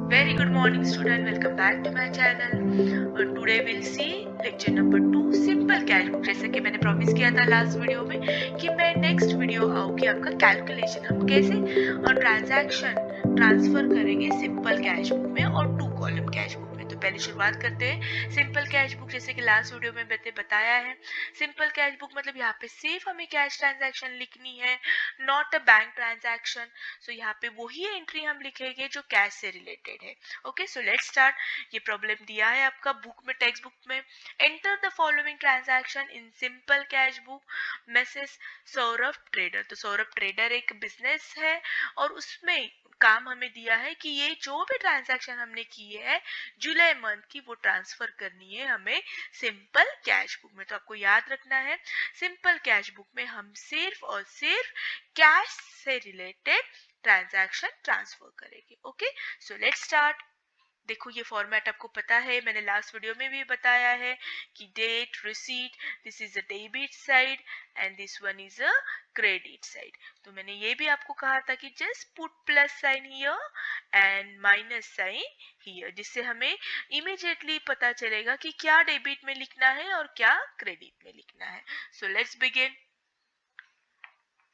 Very good morning student, welcome back to my channel. Today we'll see lecture number 2 simple cash book. जैसे कि मैंने promise किया था last video में कि मैं नेक्स्ट वीडियो आऊंगी आपका कैलकुलेशन हम कैसे ट्रांजैक्शन ट्रांसफर करेंगे सिंपल कैश बुक में और 2 कॉलम कैश बुक में। तो पहले शुरुआत करते हैं सिंपल कैश बुक। जैसे कि लास्ट वीडियो में मैंने बताया है, सिंपल कैश बुक मतलब यहाँ पे सिर्फ हमें कैश ट्रांजैक्शन लिखनी है, नॉट अ बैंक ट्रांजैक्शन। सो यहाँ पे वही एंट्री हम लिखेंगे जो कैश से रिलेटेड है। Okay, so let's start. ये प्रॉब्लम दिया है आपका बुक में, टेक्स्ट बुक में। Enter the following transaction in simple cash book message Saurabh trader. तो सौरभ ट्रेडर एक बिजनेस है और उसमें काम हमें दिया है कि ये जो भी ट्रांजैक्शन हमने की है जुलाई मंथ की, वो ट्रांसफर करनी है हमें सिंपल कैश बुक में। तो आपको याद रखना है, सिंपल कैश बुक में हम सिर्फ और सिर्फ कैश से रिलेटेड ट्रांजैक्शन ट्रांसफर करेंगे। Okay, so let's start. देखो ये फॉर्मेट आपको पता है, मैंने लास्ट वीडियो में भी बताया है कि date, receipt, this is a debit side and this one is a credit side. तो मैंने ये भी आपको कहा था कि just put plus sign here and minus sign here, जिससे हमें इमीडिएटली पता चलेगा कि क्या डेबिट में लिखना है और क्या क्रेडिट में लिखना है। So let's begin.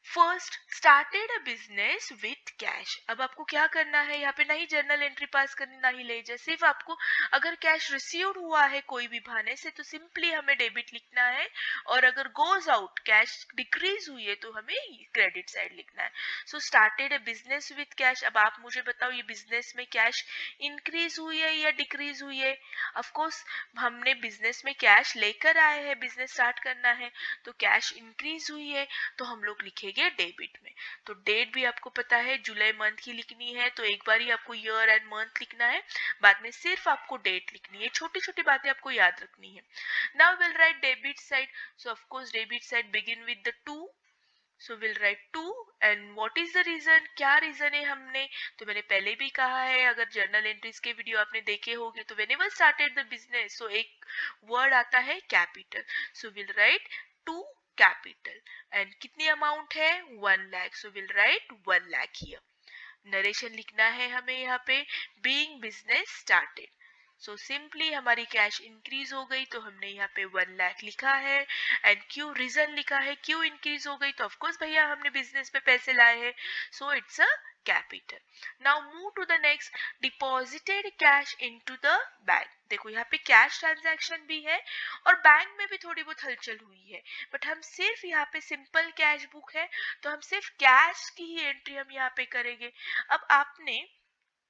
First started a business with cash. अब आपको क्या करना है, यहाँ पे नहीं जर्नल एंट्री पास करनी, ना ही लेजर, सिर्फ आपको अगर कैश रिसीव्ड हुआ है कोई भी बहाने से तो सिंपली हमें डेबिट लिखना है, और अगर गोज आउट कैश डिक्रीज हुई है तो हमें क्रेडिट साइड लिखना है। So started a business with cash. अब आप मुझे बताओ ये बिजनेस में कैश इंक्रीज हुई है या डिक्रीज हुई है? ऑफ कोर्स हमने बिजनेस में कैश लेकर आए हैं, बिजनेस स्टार्ट करना है, तो कैश इंक्रीज हुई है तो हम लोग लिखेंगे डेबिट में। तो डेट भी आपको पता है जुलाई मंथ की लिखनी है, तो एक बार ही आपको ईयर एंड मंथ लिखना है, बाद में सिर्फ आपको डेट लिखनी है। छोटी छोटी बातें आपको याद रखनी है। Now will write debit side. So of course debit side begin with the 2, so will write 2। And what is the reason, क्या रीजन है हमने, तो मैंने पहले भी कहा है, अगर जर्नल एंट्रीज के वीडियो आपने देखे होंगे तो व्हेनेवर स्टार्टेड द बिजनेस, सो एक वर्ड आता है capital, so will write 2 capital. And कितनी अमाउंट है 1 लाख, सो will right 1 lakh here. Narration लिखना है हमें यहाँ पे, being business started. So simply हमारी कैश इंक्रीज हो गई तो हमने यहाँ पे 1 लाख लिखा है। एंड क्यों रीजन लिखा है, क्यों इंक्रीज हो गई, तो ऑफकोर्स भैया हमने बिजनेस में पैसे लाए हैं, so it's a capital. Now move to the next, deposited cash into the bank. देखो यहाँ पे कैश ट्रांजैक्शन भी है और बैंक में भी थोड़ी बहुत हलचल हुई है, बट हम सिर्फ यहाँ पे सिंपल कैश बुक है तो हम सिर्फ कैश की ही एंट्री हम यहाँ पे करेंगे। अब आपने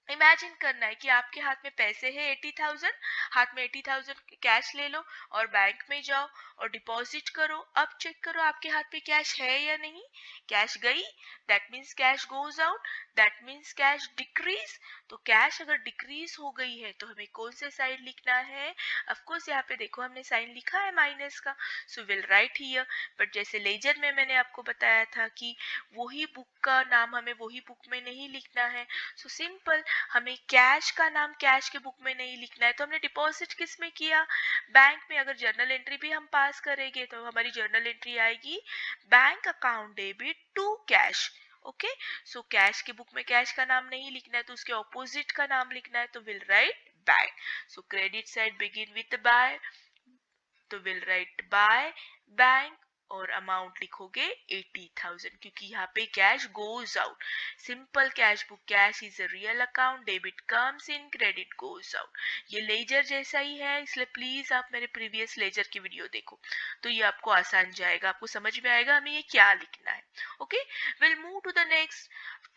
इमेजिन करना है कि आपके हाथ में पैसे है 80,000, हाथ में 80,000 कैश ले लो और बैंक में जाओ और डिपॉजिट करो। अब चेक करो आपके हाथ में कैश है या नहीं। कैश गई, that means cash goes out, that means cash decrease. तो कैश अगर डिक्रीज हो गई है तो हमें कौन से साइड लिखना है? ऑफ कोर्स यहाँ पे देखो हमने साइन लिखा है माइनस का, सो विल राइट हियर। बट जैसे लेजर में मैंने आपको बताया था कि वही बुक का नाम हमें वही बुक में नहीं लिखना है, सो सिंपल हमें कैश का नाम कैश के बुक में नहीं लिखना है, तो हमने डिपॉजिट किस में किया? बैंक में। अगर जर्नल एंट्री भी हम पास करेंगे तो हमारी जर्नल एंट्री आएगी bank account debit to cash. Okay, so cash के बुक में कैश का नाम नहीं लिखना है तो उसके ऑपोजिट का नाम लिखना है, तो will write bank. So credit side begin with by, तो विल राइट बाय बैंक और अमाउंट लिखोगे 80,000, क्योंकि यहाँ पे cash goes out. Simple cash book, cash is a real account, debit comes in, credit goes out. ये ledger जैसा ही है, इसलिए प्लीज आप मेरे प्रीवियस लेजर की वीडियो देखो तो ये आपको आसान जाएगा, आपको समझ में आएगा हमें ये क्या लिखना है। Okay, will move to the next,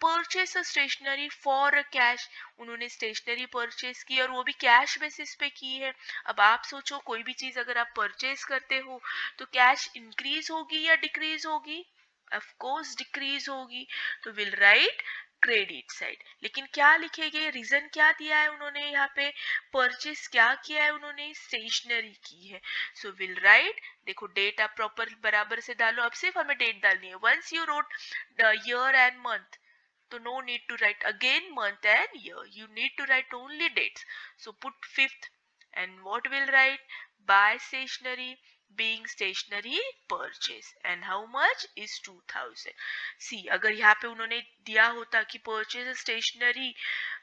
purchase a stationery for cash. उन्होंने स्टेशनरी परचेस की और वो भी कैश बेसिस पे की है। अब आप सोचो कोई भी चीज अगर आप परचेज करते हो तो कैश इंक्रीज होगी या डिक्रीज होगी? ऑफ कोर्स डिक्रीज होगी, तो विल राइट क्रेडिट साइड। लेकिन क्या लिखेंगे, रीजन क्या दिया है उन्होंने, यहाँ पे परचेस क्या किया है उन्होंने, स्टेशनरी की है, सो विल राइट। देखो डेट आप प्रॉपर बराबर से डालो, अब सिर्फ हमें डेट डालनी है। Once you wrote the year and month, so no need to write again month and year, you need to write only dates. So put 5th, and what will write? Buy stationery, being stationery purchase and how much is 2000. See, अगर यहाँ पे उन्होंने दिया होता कि purchase stationery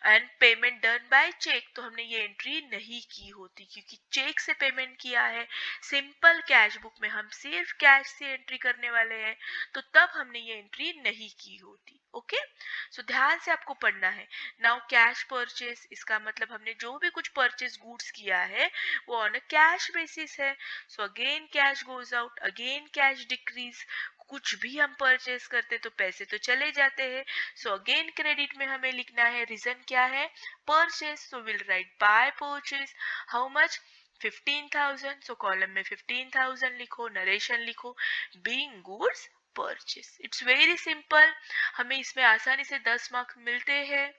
and payment done by cheque तो हमने ये एंट्री नहीं की होती, क्योंकि चेक से पेमेंट किया है, सिंपल कैश बुक में हम सिर्फ कैश से एंट्री करने वाले हैं, तो तब हमने ये एंट्री नहीं की होती. ओके, सो ध्यान से आपको पढ़ना है. नाउ कैश परचेस, इसका मतलब हमने जो भी कुछ परचेस गुड्स किया है वो ऑन अ कैश बेसिस है. So again cash goes out, again cash decrease. कुछ भी हम परचेस करते तो पैसे तो चले जाते हैं. सो अगेन क्रेडिट में हमें लिखना है, रीजन क्या है, purchase. So will write by purchase. How much, 15,000. So column में 15,000 लिखो, नरेशन लिखो, being goods purchase. It's very simple. हमें इसमें आसानी से 10 मार्क्स मिलते हैं,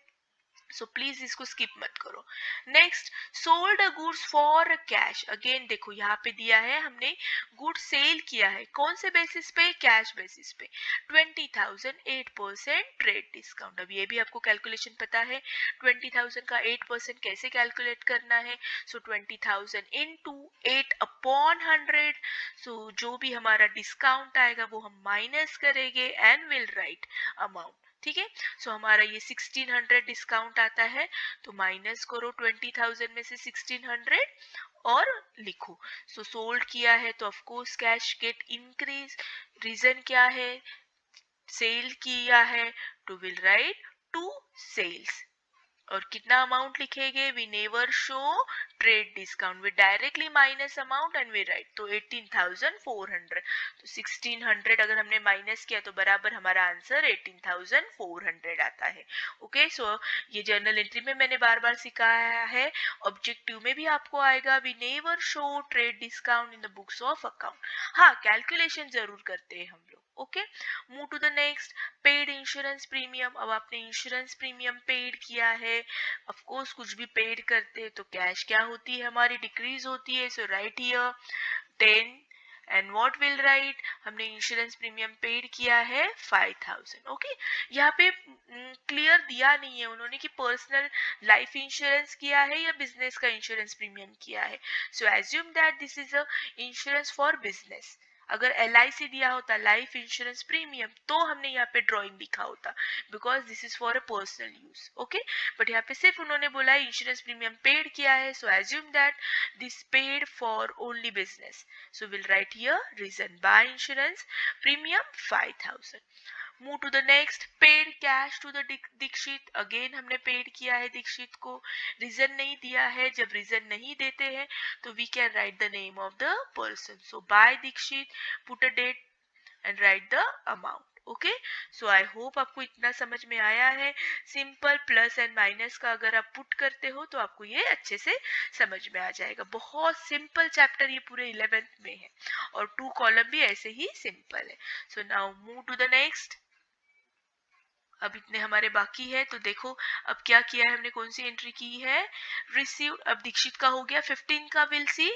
सो प्लीज इसको स्किप मत करो. Next, sold a goods for cash. Again देखो यहाँ पे दिया है हमने गुड सेल किया है, कौन से बेसिस पे, कैश बेसिस पे. 20,000, 8% ट्रेड डिस्काउंट. अब ये भी आपको कैलकुलेशन पता है, 20,000 का 8% कैसे कैलकुलेट करना है. सो 20,000 इंटू 8 अपॉन 100. सो जो भी हमारा डिस्काउंट आएगा वो हम माइनस करेंगे एंड विल राइट अमाउंट. ठीक है, सो हमारा ये 1600 डिस्काउंट आता है, तो माइनस करो 20,000 में से 1600 और लिखो. सो सोल्ड किया है तो of course cash get increase. Reason क्या है, सेल किया है, to will write to sales. और कितना अमाउंट लिखेंगे, we never show trade discount, we directly minus amount and we write. तो 18,400, तो 1600 अगर हमने माइनस किया तो बराबर हमारा आंसर 18,400 आता है. ओके, सो ये जर्नल एंट्री में मैंने बार बार सिखाया है, ऑब्जेक्टिव में भी आपको आएगा, we never show trade discount in the books of account. हाँ, कैलकुलेशन जरूर करते हैं हम लोग. Okay, move to the next, paid insurance premium. अब आपने इंश्योरेंस प्रीमियम पेड किया है, ऑफ कोर्स कुछ भी पेड करते हैं तो कैश क्या होती है हमारी, डिक्रीज होती है. So write here 10 and what will write, हमने इंश्योरेंस प्रीमियम पेड किया है 5,000. ओके, यहाँ पे क्लियर दिया नहीं है उन्होंने कि पर्सनल लाइफ इंश्योरेंस किया है या बिजनेस का इंश्योरेंस प्रीमियम किया है. So assume that this is a insurance for business. अगर LIC दिया होता, लाइफ इंश्योरेंस प्रीमियम, तो हमने यहाँ पे ड्राइंग लिखा होता, because this is for a personal use. Okay, but यहाँ पे सिर्फ उन्होंने बोला है इंश्योरेंस प्रीमियम पेड किया है, so assume that this paid for only business. So will write here reason by insurance premium 5,000. Move to the next, paid cash to the Dikshit. Again हमने paid किया है दीक्षित को, रीजन नहीं दिया है. जब रीजन नहीं देते हैं तो we can write the name of the person. So by Dixit, put a date and write the amount. Okay, so I hope आपको इतना समझ में आया है. सिंपल प्लस एंड माइनस का अगर आप पुट करते हो तो आपको ये अच्छे से समझ में आ जाएगा. बहुत सिंपल चैप्टर ये पूरे 11th में है, और 2 कॉलम भी ऐसे ही सिंपल है. So now move to the next. अब इतने हमारे बाकी है, तो देखो अब क्या किया है हमने, कौन सी एंट्री की है, रिसीव. अब दीक्षित का हो गया. 15 का will see,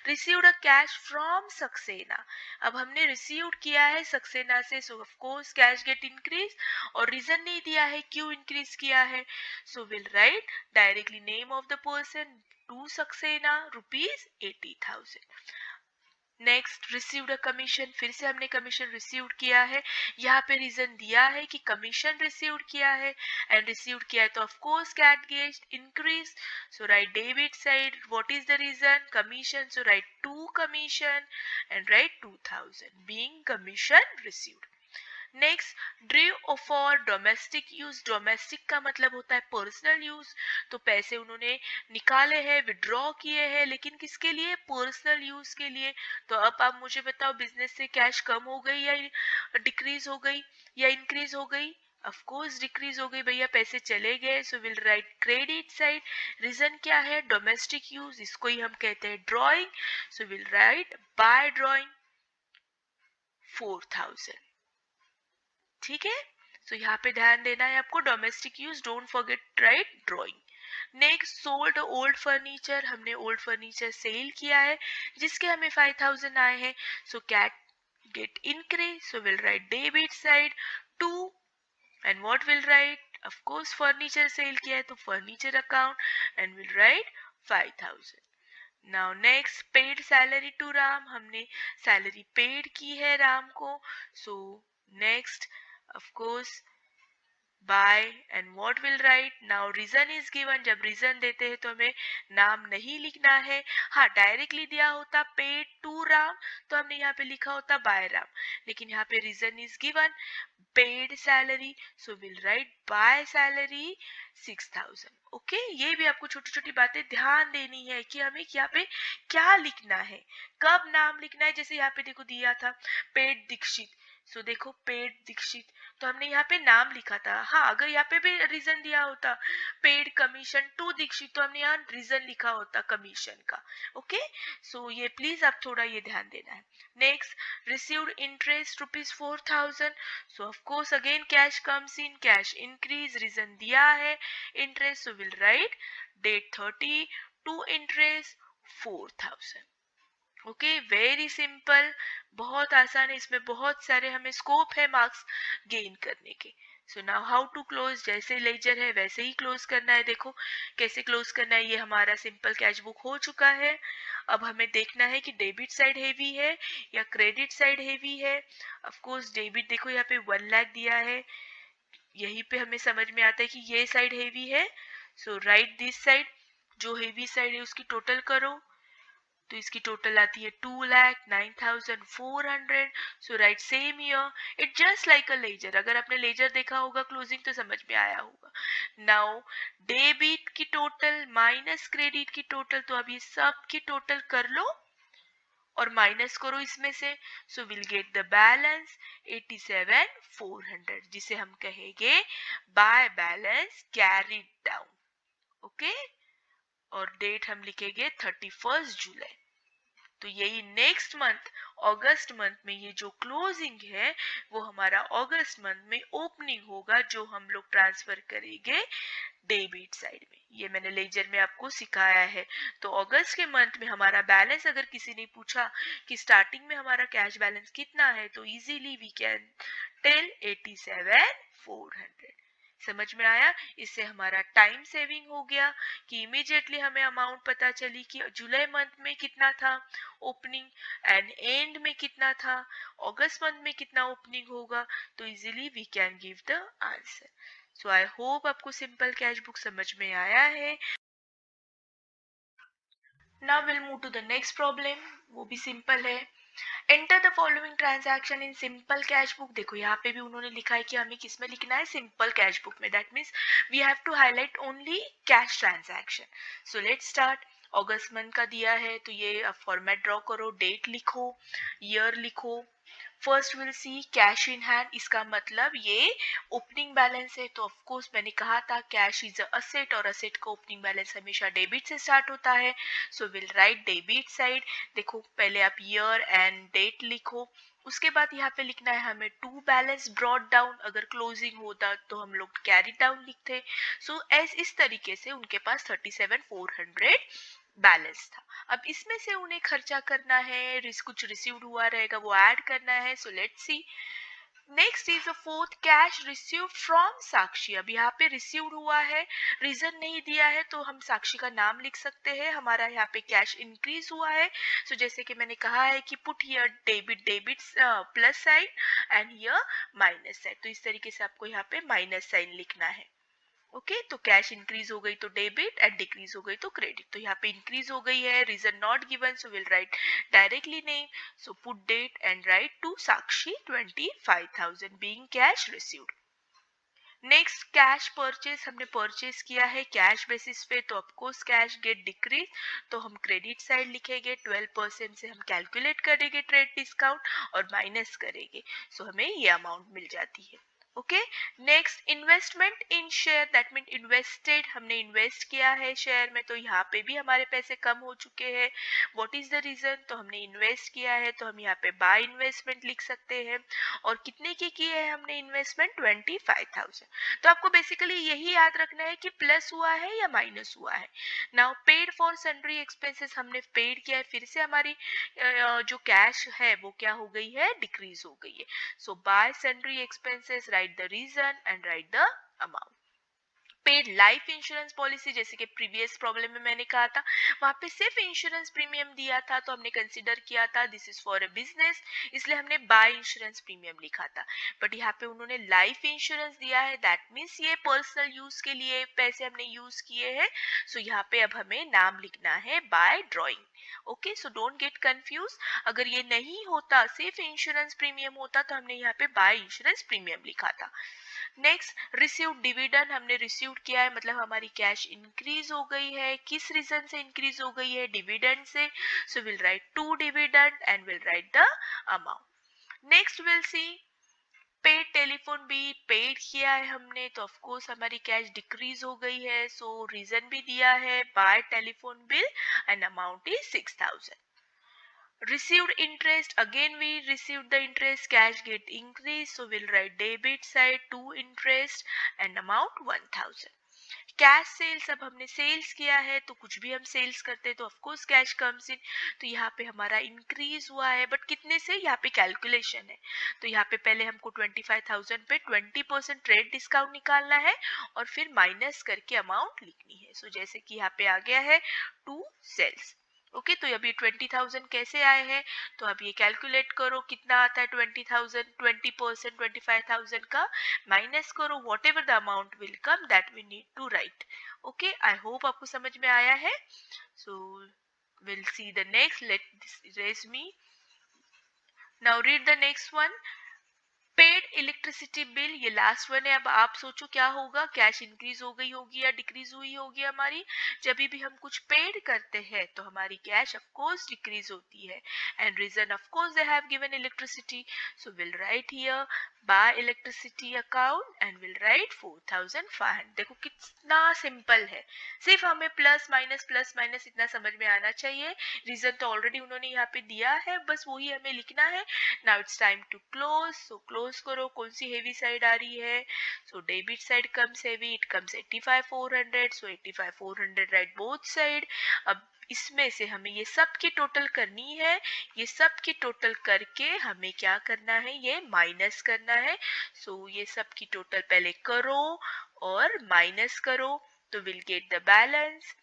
received a cash from Saxena. अब हमने रिसीव्ड किया है सक्सेना से, so of course cash get increase, और रीजन नहीं दिया है क्यों इंक्रीज किया है. So will write directly name of the person to Saxena, ₹80,000. Next, received a commission. फिर से हमने कमीशन रिसीव्ड किया है, यहाँ पे रीजन दिया है कि कमीशन रिसीव्ड किया है, एंड रिसीव्ड किया है तो of course cash get increase. So write debit side, what is the reason, commission. So write to commission and write 2,000 being commission received. Next, drew for domestic use. Domestic का मतलब होता है personal use, तो पैसे उन्होंने निकाले हैं, withdraw किए हैं, लेकिन किसके लिए, पर्सनल यूज के लिए. तो अब आप मुझे बताओ, बिजनेस से कैश कम हो गई या डिक्रीज हो गई या इंक्रीज हो गई, ऑफ कोर्स डिक्रीज हो गई भैया, पैसे चले गए. So will write credit side. Reason क्या है, डोमेस्टिक यूज, इसको ही हम कहते हैं drawing. So will write by drawing 4,000. ठीक है, सो यहाँ पे ध्यान देना है आपको, domestic use, don't forget write drawing. Next, sold old furniture. हमने ओल्ड फर्नीचर सेल किया है जिसके हमें 5,000 आए हैं. So cash get increase, so will write debit side too, and what will write, of course furniture sale किया है तो furniture account, and will write 5,000. Now next paid salary to Ram, हमने सैलरी पेड की है राम को. So next of course bye and what will write. Now reason is given. जब reason देते हैं तो हमें नाम नहीं लिखना है. हाँ, डायरेक्टली दिया होता पेड टू राम तो हमने यहाँ पे लिखा होता बाय राम, लेकिन यहाँ पे reason is given paid salary, so will write by salary 6000. Okay, ये भी आपको छोटी छोटी बातें ध्यान देनी है कि हमें यहाँ पे क्या लिखना है, कब नाम लिखना है. जैसे यहाँ पे देखो दिया था पेड दीक्षित, सो देखो पेड दीक्षित तो हमने यहाँ पे नाम लिखा था. हाँ, अगर यहाँ पे भी रीजन दिया होता पेड कमीशन टू दीक्षित तो हमने यहाँ रीजन लिखा होता कमीशन का. ओके, सो ये प्लीज आप थोड़ा ये ध्यान देना है. Next, received interest ₹4000. So of course again cash comes in, cash increase, reason दिया है interest, so will write date 30 to interest 4000. Okay, very simple, बहुत आसान है. इसमें बहुत सारे हमें स्कोप है मार्क्स गेन करने के. So now how to close. जैसे लेजर है वैसे ही क्लोज करना है. देखो कैसे क्लोज करना है. ये हमारा सिंपल कैश बुक हो चुका है. अब हमें देखना है कि डेबिट साइड हेवी है या क्रेडिट साइड हेवी है. ऑफ कोर्स डेबिट, देखो यहाँ पे 1 लाख दिया है, यहीं पे हमें समझ में आता है कि ये साइड हेवी है. सो राइट दिस साइड, जो हेवी साइड है उसकी टोटल करो तो इसकी टोटल आती है 2,09,400. So write same year, it just like a ledger. अगर आपने लेजर देखा होगा क्लोजिंग तो समझ में आया होगा. नाउ डेबिट की टोटल माइनस क्रेडिट की टोटल, तो अब ये सब की टोटल कर लो और माइनस करो इसमें से. So will get the balance 87,400, जिसे हम कहेंगे by balance carried down. Okay, और डेट हम लिखेंगे 31 जुलाई. तो यही नेक्स्ट मंथ अगस्त मंथ में ये जो क्लोजिंग है वो हमारा अगस्त मंथ में ओपनिंग होगा, जो हम लोग ट्रांसफर करेंगे डेबिट साइड में. ये मैंने लेजर में आपको सिखाया है. तो अगस्त के मंथ में हमारा बैलेंस, अगर किसी ने पूछा कि स्टार्टिंग में हमारा कैश बैलेंस कितना है, तो इजीली वी कैन टेल 87,400. समझ में आया. इससे हमारा टाइम सेविंग हो गया कि इमीडिएटली हमें अमाउंट पता चली कि जुलाई मंथ में कितना था ओपनिंग एंड एंड में कितना था, अगस्त मंथ में कितना ओपनिंग होगा, तो easily we can give the answer. So I hope आपको सिंपल कैश बुक समझ में आया है. Now will move to the next problem. वो भी सिंपल है. Enter the following transaction in simple cash book. देखो यहाँ पे भी उन्होंने लिखा है कि हमें किस में लिखना है, सिंपल कैश बुक में. That means we have to highlight only cash transaction. So let's start. अगस्त मंथ का दिया है तो ये फॉर्मेट ड्रॉ करो, डेट लिखो, ईयर लिखो. First will see cash in hand, इसका मतलब ये ओपनिंग बैलेंस है. तो ऑफ कोर्स मैंने कहा था कैश इज अ असेट और असेट का ओपनिंग बैलेंस हमेशा डेबिट से स्टार्ट होता है. So will write debit side. देखो पहले आप ईयर एंड डेट लिखो, उसके बाद यहाँ पे लिखना है हमें टू बैलेंस ब्रॉड डाउन. अगर क्लोजिंग होता तो हम लोग कैरी डाउन लिखते. सो इस तरीके से उनके पास 37,400 बैलेंस था. अब इसमें से उन्हें खर्चा करना है, कुछ रिसीव्ड हुआ रहेगा वो ऐड करना है. So let's see. Next is a fourth cash receive from Sakshi. अब यहाँ पे रिसीव्ड हुआ है, रीजन नहीं दिया है तो हम साक्षी का नाम लिख सकते हैं. हमारा यहाँ पे कैश इंक्रीज हुआ है. सो जैसे कि मैंने कहा है कि put here debit, debit plus sign and here minus sign. तो इस तरीके से आपको यहाँ पे माइनस साइन लिखना है. ओके, तो कैश इंक्रीज हो गई तो डेबिट एंड डिक्रीज हो गई तो क्रेडिट. तो यहाँ पे इंक्रीज हो गई है, reason not given, so will write directly name. So put date and write to Sakshi 25,000 being cash received. Next cash purchase, हमने परचेस किया है कैश बेसिस पे तो ऑफकोर्स कैश गेट डिक्रीज. तो हम क्रेडिट साइड लिखेंगे, 12% से हम कैलकुलेट करेंगे ट्रेड डिस्काउंट और माइनस करेंगे. सो हमें ये अमाउंट मिल जाती है. Okay, next investment in share, that mean invested, हमने इन्वेस्ट किया है शेयर में तो यहाँ पे भी हमारे पैसे कम हो चुके हैं. व्हाट इज द रीजन, तो हमने इन्वेस्ट किया है तो हम यहाँ पे बाय इन्वेस्टमेंट लिख सकते हैं. और कितने की है हमने इन्वेस्टमेंट, 25,000. तो आपको बेसिकली यही याद रखना है कि प्लस हुआ है या माइनस हुआ है. Now paid for sundry expenses, हमने पेड किया है, फिर से हमारी जो कैश है वो क्या हो गई है, डिक्रीज हो गई है. So by sundry expenses write the reason and write the amount. Paid life insurance policy, जैसे कि प्रीवियस प्रॉब्लम में मैंने कहा था, वहां पे सिर्फ इंश्योरेंस प्रीमियम दिया था तो हमने कंसिडर किया था this is for a business, इसलिए हमने बाय इंश्योरेंस प्रीमियम लिखा था। बट यहाँ पे उन्होंने लाइफ इंश्योरेंस दिया है, दैट मीन्स ये पर्सनल यूज के लिए पैसे हमने यूज किए हैं। सो यहाँ पे अब हमें नाम लिखना है bye drawing. Okay, so don't get confuse. अगर ये नहीं होता, सिर्फ इंश्योरेंस प्रीमियम होता, तो हमने यहाँ पे बाय इंश्योरेंस प्रीमियम लिखा था। नेक्स्ट, रिसीव डिविडेंड हमने रिसीव किया है, मतलब हमारी कैश इंक्रीज हो गई है। किस रीजन से इंक्रीज हो गई है? डिविडेंड से। So will write to dividend and will write the amount. Next will see paid telephone bill paid किया है हमने, तो ऑफ कोर्स हमारी कैश डिक्रीज हो गई है। सो रीजन भी दिया है by telephone bill and amount is 6000। Received interest, again we received the interest, cash get increased, so we'll write debit side to interest and amount 1000। Cash sales, अब हमने sales किया है तो कुछ भी हम सेल्स करते हैं तो ऑफ कोर्स कैश कम्स इन। तो यहाँ पे हमारा इंक्रीज हुआ है, बट कितने से? यहाँ पे कैलकुलेशन है। तो यहाँ पे पहले हमको 25,000 पे 20% ट्रेड डिस्काउंट निकालना है और फिर माइनस करके अमाउंट लिखनी है। सो जैसे कि यहाँ पे आ गया है टू सेल्स। ओके, तो अभी 20,000 कैसे आए हैं? तो अब ये कैलकुलेट करो कितना आता है 20,000, 20% 25,000 का माइनस करो, whatever the amount will come that we need to write. Okay, I hope आपको समझ में आया है। So will see the next, let this erase me. Now read the next one. Paid electricity bill, ये last one है। अब आप सोचो क्या होगा, कैश इंक्रीज हो गई होगी या डिक्रीज हुई होगी हमारी? जब भी हम कुछ पेड करते हैं तो हमारी कैश ऑफ कोर्स डिक्रीज होती है, and reason of course they have given electricity. So will write here by electricity account and will write 4500। देखो कितना सिंपल है, सिर्फ हमें प्लस माइनस इतना समझ में आना चाहिए। रीजन तो ऑलरेडी उन्होंने यहाँ पे दिया है, बस वही हमें लिखना है। Now it's time to close. So close करो, कौन सी हेवी साइड आ रही है? So debit side comes heavy, it comes 85,400। So 85,400 write both side. अब इसमें से हमें ये सब की टोटल करनी है, ये सब की टोटल करके हमें क्या करना है? ये माइनस करना है। सो ये सब की टोटल पहले करो और माइनस करो, तो will get the balance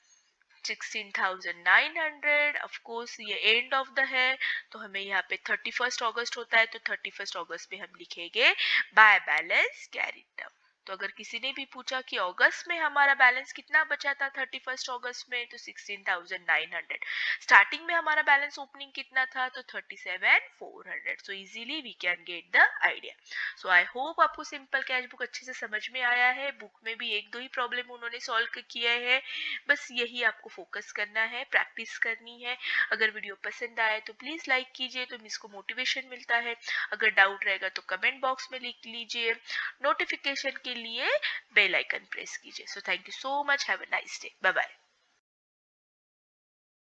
16,900। Of course ये एंड ऑफ द है, तो हमें यहाँ पे 31 अगस्त होता है, तो 31 अगस्त पे हम लिखेंगे बाय बैलेंस कैरीड डाउन। तो अगर किसी ने भी पूछा कि अगस्त में हमारा बैलेंस कितना बचा था 31 अगस्त में, तो 16,900। स्टार्टिंग में हमारा बैलेंस ओपनिंग कितना था? तो 37,400। So easily we can get the idea. So I hope आपको सिंपल कैश बुक अच्छे से समझ में आया है। बुक में भी एक दो ही प्रॉब्लम उन्होंने सॉल्व किए हैं, बस यही आपको फोकस करना है, प्रैक्टिस करनी है। अगर वीडियो पसंद आए तो प्लीज लाइक कीजिए, तो मिस को मोटिवेशन मिलता है। अगर डाउट रहेगा तो कमेंट बॉक्स में लिख लीजिए। नोटिफिकेशन के लिए बेल आइकन प्रेस कीजिए। So thank you so much, have a nice day, bye bye.